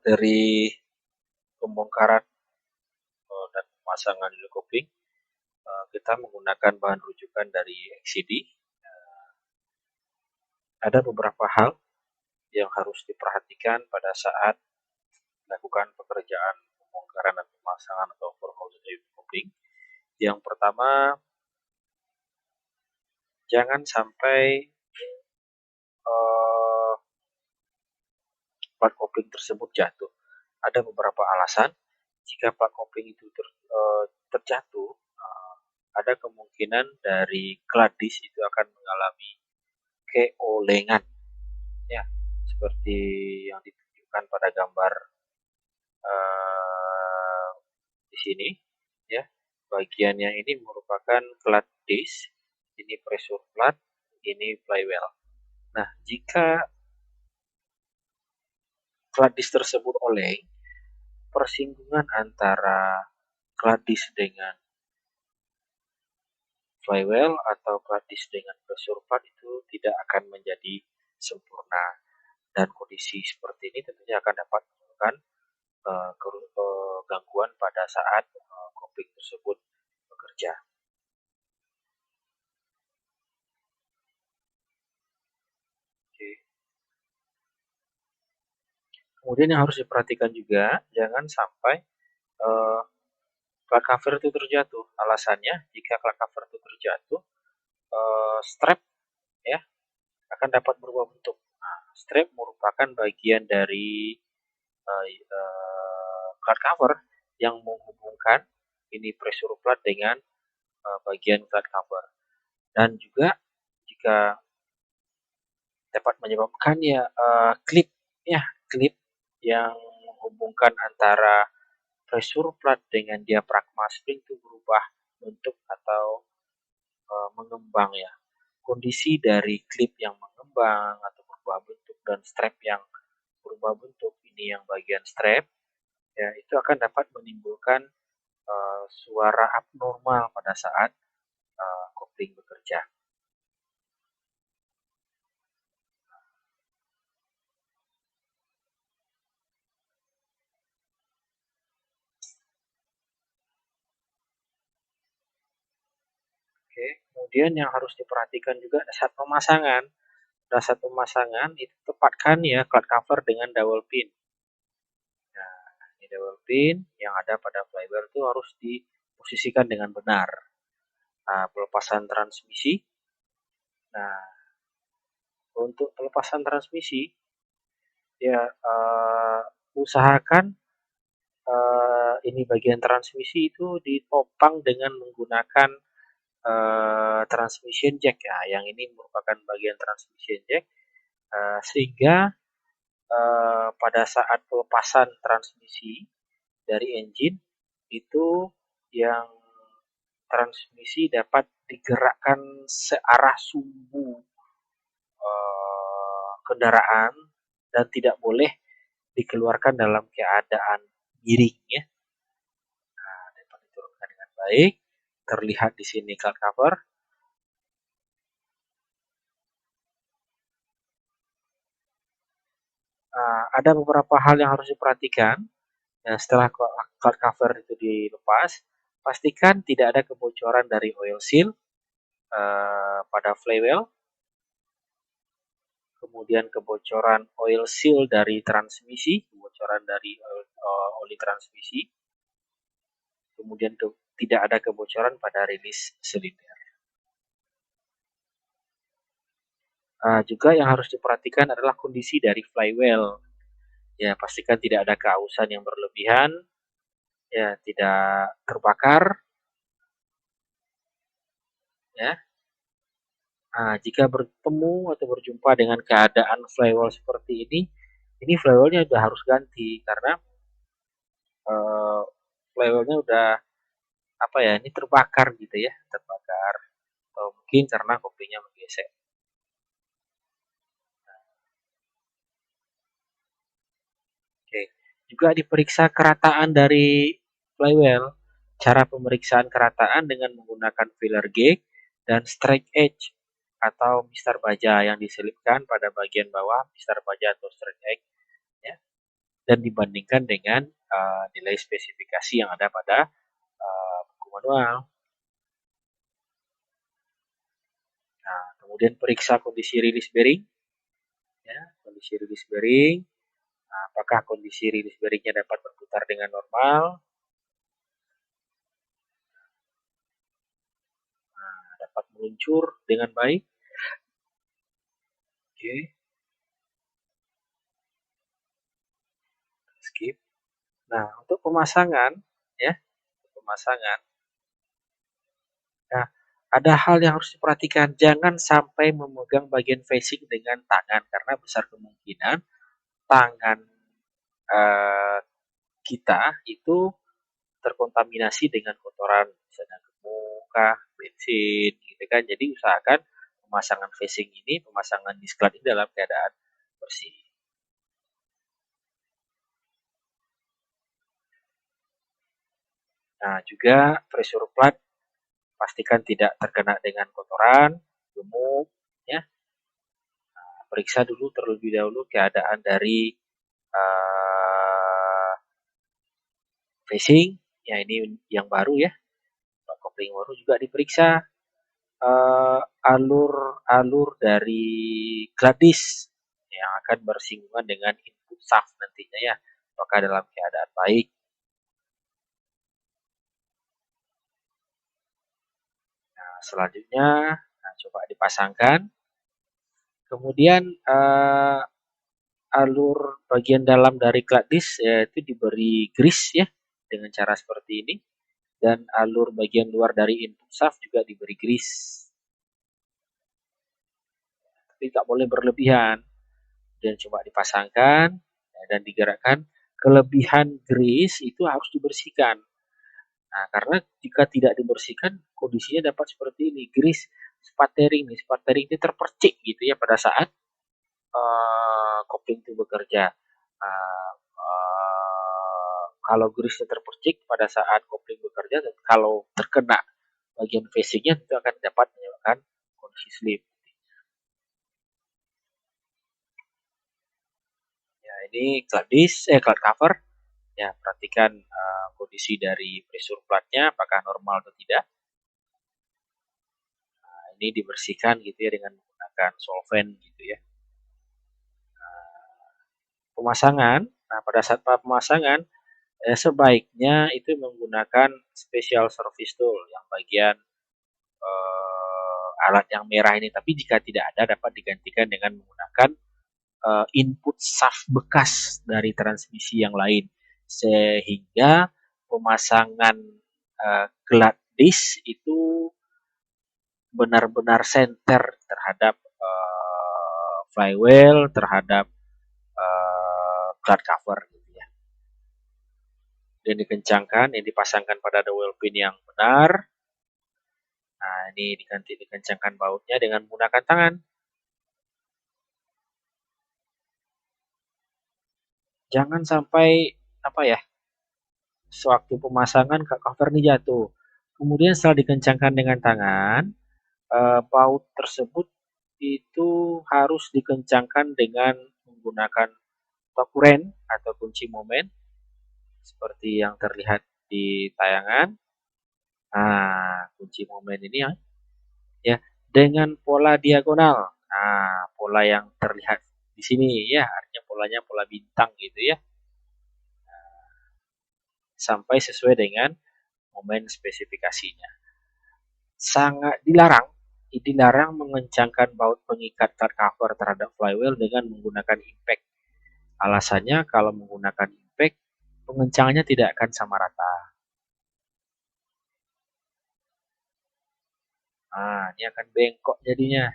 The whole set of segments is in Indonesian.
Dari pembongkaran dan pemasangan heli kopling, kita menggunakan bahan rujukan dari XCD. Ada beberapa hal yang harus diperhatikan pada saat melakukan pekerjaan pembongkaran dan pemasangan atau overhaul heli kopling. Yang pertama, jangan sampai plat kopling tersebut jatuh. Ada beberapa alasan jika plat kopling itu terjatuh. Ada kemungkinan dari gladis itu akan mengalami keolengan, ya, seperti yang ditunjukkan pada gambar di sini, ya. Bagian yang ini merupakan gladis, ini pressure plat, ini flywheel. Nah, jika gladis tersebut oleng, persinggungan antara gladis dengan flywheel atau gladis dengan pressure plat itu tidak akan menjadi sempurna, dan kondisi seperti ini tentunya akan dapat menimbulkan gangguan pada saat kopling tersebut bekerja. Oke. Kemudian yang harus diperhatikan juga, jangan sampai plat cover itu terjatuh. Alasannya, jika plat cover itu terjatuh, strap, ya, akan dapat berubah bentuk. Nah, strap merupakan bagian dari plat cover yang menghubungkan ini pressure plat dengan bagian plat cover. Dan juga jika dapat menyebabkan klip yang menghubungkan antara pressure plat dengan diafragma spring itu berubah bentuk atau mengembang, ya. Kondisi dari klip yang mengembang atau berubah bentuk dan strap yang berubah bentuk, ini yang bagian strap, ya, itu akan dapat menimbulkan suara abnormal pada saat kopling bekerja. Oke, kemudian yang harus diperhatikan juga saat pemasangan. Pada saat pemasangan itu tepatkan ya plat cover dengan dowel pin. Nah, ini dowel pin yang ada pada flywheel itu harus diposisikan dengan benar. Nah, pelepasan transmisi. Nah, untuk pelepasan transmisi, ya usahakan ini bagian transmisi itu ditopang dengan menggunakan transmission jack, ya. Yang ini merupakan bagian transmission jack, sehingga pada saat pelepasan transmisi dari engine itu yang transmisi dapat digerakkan searah sumbu kendaraan dan tidak boleh dikeluarkan dalam keadaan miring, ya. Nah, dapat diturunkan dengan baik. Terlihat di sini cloud cover. Ada beberapa hal yang harus diperhatikan. Nah, setelah cloud cover itu dilepas, pastikan tidak ada kebocoran dari oil seal pada flywheel, kemudian kebocoran oil seal dari transmisi, kebocoran dari oli transmisi, kemudian tidak ada kebocoran pada rilis silinder. Juga yang harus diperhatikan adalah kondisi dari flywheel. Ya, pastikan tidak ada keausan yang berlebihan, ya, tidak terbakar, ya. Jika bertemu atau berjumpa dengan keadaan flywheel seperti ini flywheelnya udah harus ganti karena flywheelnya udah ini terbakar gitu, ya, terbakar, atau mungkin karena koplingnya menggesek. Oke, juga diperiksa kerataan dari flywheel. Cara pemeriksaan kerataan dengan menggunakan filler gauge dan straight edge atau mistar baja yang diselipkan pada bagian bawah mistar baja atau straight edge, ya. dan dibandingkan dengan nilai spesifikasi yang ada pada buku manual. Nah, kemudian periksa kondisi rilis bearing, ya, kondisi rilis bearing. Nah, apakah kondisi rilis bearingnya dapat berputar dengan normal? Nah, dapat meluncur dengan baik. Oke. Skip. Nah, untuk pemasangan, ya, pemasangan. Nah, ada hal yang harus diperhatikan. Jangan sampai memegang bagian facing dengan tangan karena besar kemungkinan tangan eh, kita itu terkontaminasi dengan kotoran, misalnya gemuk, bensin, gitu kan. Jadi usahakan pemasangan facing ini, pemasangan disklat ini dalam keadaan bersih. Nah, juga pressure plate pastikan tidak terkena dengan kotoran, gemuk, ya. Nah, periksa dulu terlebih dahulu keadaan dari facing, ya ini yang baru ya, kopling baru juga diperiksa alur-alur dari gladis yang akan bersinggungan dengan input shaft nantinya ya, apakah dalam keadaan baik. Nah, selanjutnya coba dipasangkan. Kemudian alur bagian dalam dari gladis yaitu diberi grease ya dengan cara seperti ini, dan alur bagian luar dari input shaft juga diberi grease. Tapi nggak boleh berlebihan. Dan coba dipasangkan dan digerakkan. Kelebihan grease itu harus dibersihkan. Nah, karena jika tidak dibersihkan, kondisinya dapat seperti ini. Grease sputtering nih, sputtering itu terpercik gitu ya pada saat kopling itu bekerja. Kalau grease terpercik pada saat kopling bekerja, dan kalau terkena bagian facingnya itu akan dapat menyebabkan kondisi slip. Ya, ini cloud cover. Ya, perhatikan kondisi dari pressure plate-nya apakah normal atau tidak. Nah, ini dibersihkan gitu ya dengan menggunakan solvent gitu ya. Pemasangan. Nah, pada saat pemasangan sebaiknya itu menggunakan special service tool yang bagian alat yang merah ini. Tapi jika tidak ada, dapat digantikan dengan menggunakan input shaft bekas dari transmisi yang lain, sehingga pemasangan glad disc itu benar-benar center terhadap flywheel, terhadap glad cover gitu ya. Dan dikencangkan, yang dipasangkan pada dowel pin yang benar. Nah, ini dikencangkan bautnya dengan menggunakan tangan. Jangan sampai sewaktu pemasangan cover ini jatuh. Kemudian setelah dikencangkan dengan tangan, baut tersebut itu harus dikencangkan dengan menggunakan tokuren atau kunci momen seperti yang terlihat di tayangan. Nah, kunci momen ini ya dengan pola diagonal. Nah, pola yang terlihat di sini ya, artinya polanya pola bintang gitu ya. Sampai sesuai dengan momen spesifikasinya. Sangat dilarang mengencangkan baut pengikat cover terhadap flywheel dengan menggunakan impact. Alasannya kalau menggunakan impact, pengencangannya tidak akan sama rata. Nah, ini akan bengkok jadinya.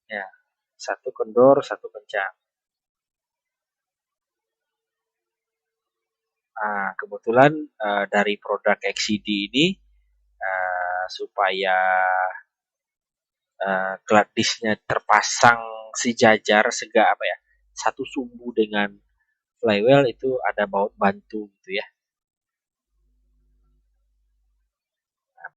Ya, satu kendor, satu kencang. Nah, kebetulan dari produk XCD ini supaya glad disc-nya terpasang sejajar satu sumbu dengan flywheel itu ada baut bantu gitu ya.